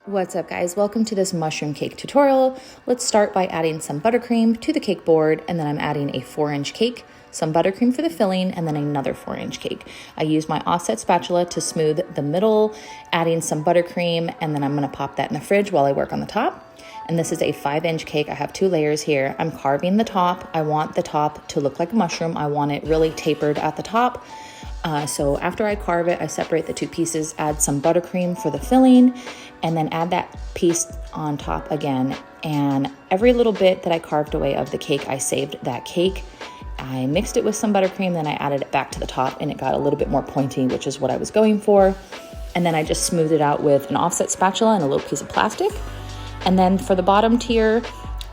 What's up, guys? Welcome to this mushroom cake tutorial. Let's start by adding some buttercream to the cake board, and then I'm adding a 4-inch cake, some buttercream for the filling, and then another 4-inch cake. I use my offset spatula to smooth the middle, adding some buttercream, and then I'm gonna pop that in the fridge while I work on the top. And this is a 5-inch cake. I have 2 layers here. I'm carving the top. I want the top to look like a mushroom. I want it really tapered at the top. So after I carve it, I separate the 2 pieces, add some buttercream for the filling, and then add that piece on top again. And every little bit that I carved away of the cake, I saved that cake. I mixed it with some buttercream, then I added it back to the top, and it got a little bit more pointy, which is what I was going for. And then I just smoothed it out with an offset spatula and a little piece of plastic. And then for the bottom tier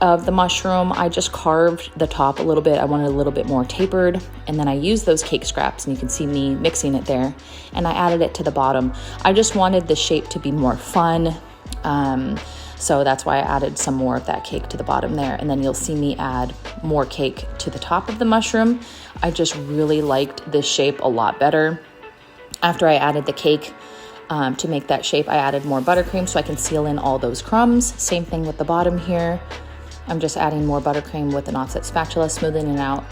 of the mushroom, I just carved the top a little bit. I wanted a little bit more tapered, and then I used those cake scraps, and you can see me mixing it there, and I added it to the bottom. I just wanted the shape to be more fun, so that's why I added some more of that cake to the bottom there, and then you'll see me add more cake to the top of the mushroom. I just really liked this shape a lot better. After I added the cake, to make that shape, I added more buttercream so I can seal in all those crumbs. Same thing with the bottom here. I'm just adding more buttercream with an offset spatula, smoothing it out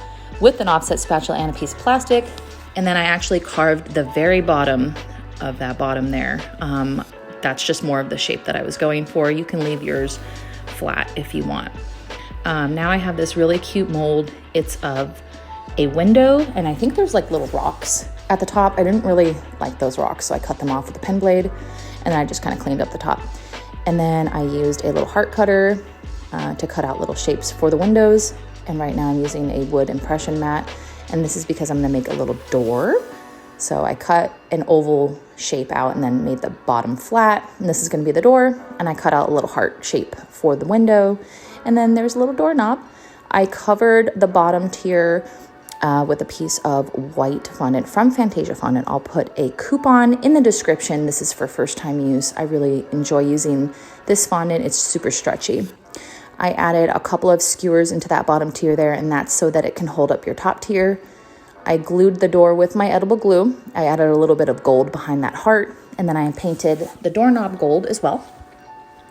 with an offset spatula and a piece of plastic. And then I actually carved the very bottom of that bottom there. That's just more of the shape that I was going for. You can leave yours flat if you want. Now I have this really cute mold. It's of a window, and I think there's like little rocks at the top. I didn't really like those rocks, so I cut them off with a Penblade, and then I just kind of cleaned up the top. And then I used a little heart cutter to cut out little shapes for the windows. And right now I'm using a wood impression mat, and this is because I'm gonna make a little door. So I cut an oval shape out and then made the bottom flat, and this is gonna be the door. And I cut out a little heart shape for the window, and then there's a little doorknob. I covered the bottom tier with a piece of white fondant from Fantasia Fondant. I'll put a coupon in the description. This is for first time use. I really enjoy using this fondant. It's super stretchy. I added a couple of skewers into that bottom tier there, and that's so that it can hold up your top tier. I glued the door with my edible glue. I added a little bit of gold behind that heart, and then I painted the doorknob gold as well.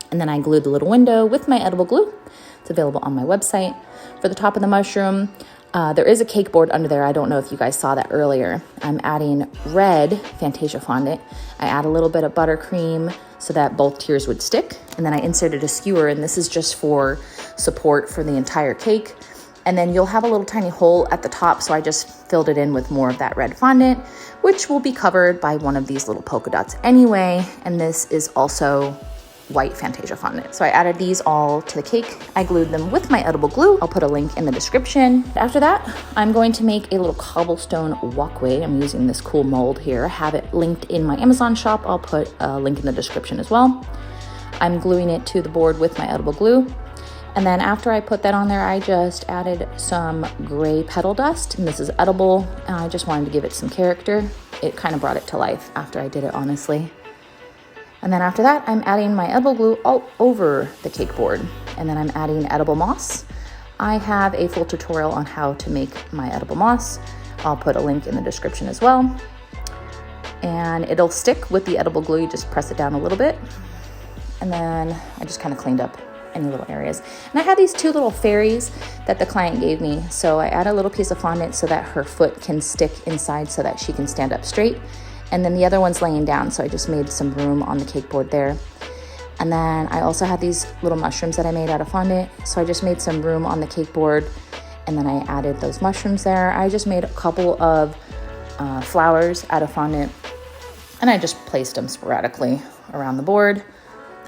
And then I glued the little window with my edible glue. It's available on my website. For the top of the mushroom, there is a cake board under there. I don't know if you guys saw that earlier. I'm adding red Fantasia Fondant. I add a little bit of buttercream so that both tiers would stick. And then I inserted a skewer, and this is just for support for the entire cake. And then you'll have a little tiny hole at the top, so I just filled it in with more of that red fondant, which will be covered by one of these little polka dots anyway. And this is also white Fantasia Fondant. So I added these all to the cake. I glued them with my edible glue. I'll put a link in the description. After that, I'm going to make a little cobblestone walkway. I'm using this cool mold here. I have it linked in my Amazon shop. I'll put a link in the description as well. I'm gluing it to the board with my edible glue. And then after I put that on there, I just added some gray petal dust, and this is edible. I just wanted to give it some character. It kind of brought it to life after I did it, honestly. And then after that, I'm adding my edible glue all over the cake board. And then I'm adding edible moss. I have a full tutorial on how to make my edible moss. I'll put a link in the description as well. And it'll stick with the edible glue. You just press it down a little bit. And then I just kind of cleaned up any little areas. And I had these 2 little fairies that the client gave me. So I add a little piece of fondant so that her foot can stick inside so that she can stand up straight. And then the other one's laying down, so I just made some room on the cake board there. And then I also had these little mushrooms that I made out of fondant, so I just made some room on the cake board, and then I added those mushrooms there. I just made a couple of flowers out of fondant, and I just placed them sporadically around the board.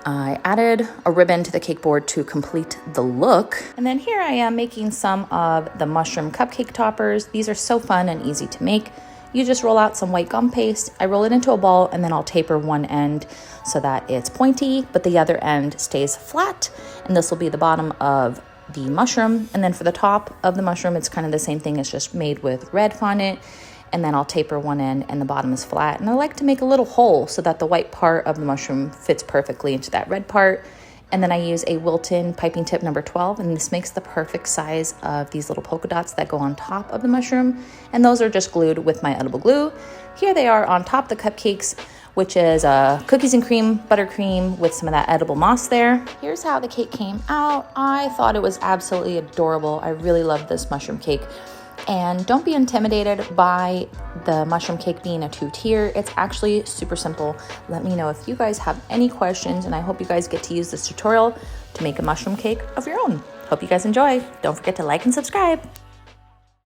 I added a ribbon to the cake board to complete the look. And then here I am making some of the mushroom cupcake toppers. These are so fun and easy to make. You just roll out some white gum paste. I roll it into a ball, and then I'll taper one end so that it's pointy, but the other end stays flat. And this will be the bottom of the mushroom. And then for the top of the mushroom, it's kind of the same thing. It's just made with red fondant. And then I'll taper one end, and the bottom is flat. And I like to make a little hole so that the white part of the mushroom fits perfectly into that red part. And then I use a Wilton piping tip number 12, and this makes the perfect size of these little polka dots that go on top of the mushroom. And those are just glued with my edible glue. Here they are on top of the cupcakes which is cookies and cream, buttercream with some of that edible moss there. Here's how the cake came out. I thought it was absolutely adorable. I really love this mushroom cake. And don't be intimidated by the mushroom cake being a 2-tier. It's actually super simple. Let me know if you guys have any questions, and I hope you guys get to use this tutorial to make a mushroom cake of your own. Hope you guys enjoy. Don't forget to like and subscribe.